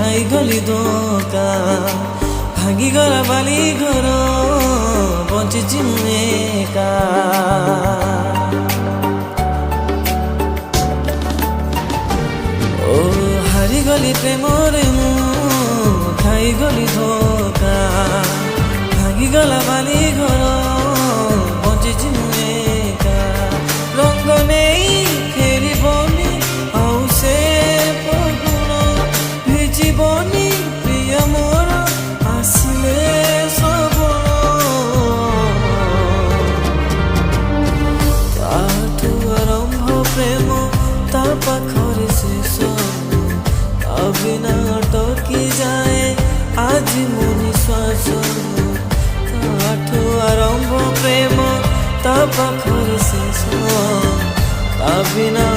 ଖାଇଗଲି ଧୋକା, ଭାଙ୍ଗିଗଲା ବାଲି ଘର, ବଞ୍ଚିଛି ମୁଁ ଏକା। ଓ ହାରିଗଲି ପ୍ରେମରେ ମୁଁ, ଖାଇଗଲି ଧୋକା, ଭାଙ୍ଗିଗଲା ବାଲି ଘର, ବଞ୍ଚିଛି ମୁଁ ଏକା। ରଙ୍ଗ ନେଇ ଫେରିବନି ଆଉ ସେ ଫଗୁଣ, ଭିଜିବନି ପ୍ରିୟ ମୋର ଆସିଲେ ଶ୍ରାବଣ। ତାଠୁ ଆରମ୍ଭ ପ୍ରେମ, ତା ପାଖରେ ଶେଷ, ତା ବିନା ଅଟକି ଯାଏ ଆଜି ମୋ ନିଶ୍ୱାସ। ତାଠୁ ଆରମ୍ଭ ପ୍ରେମ, ତା ପାଖରେ ଶେଷ, ତା ବିନା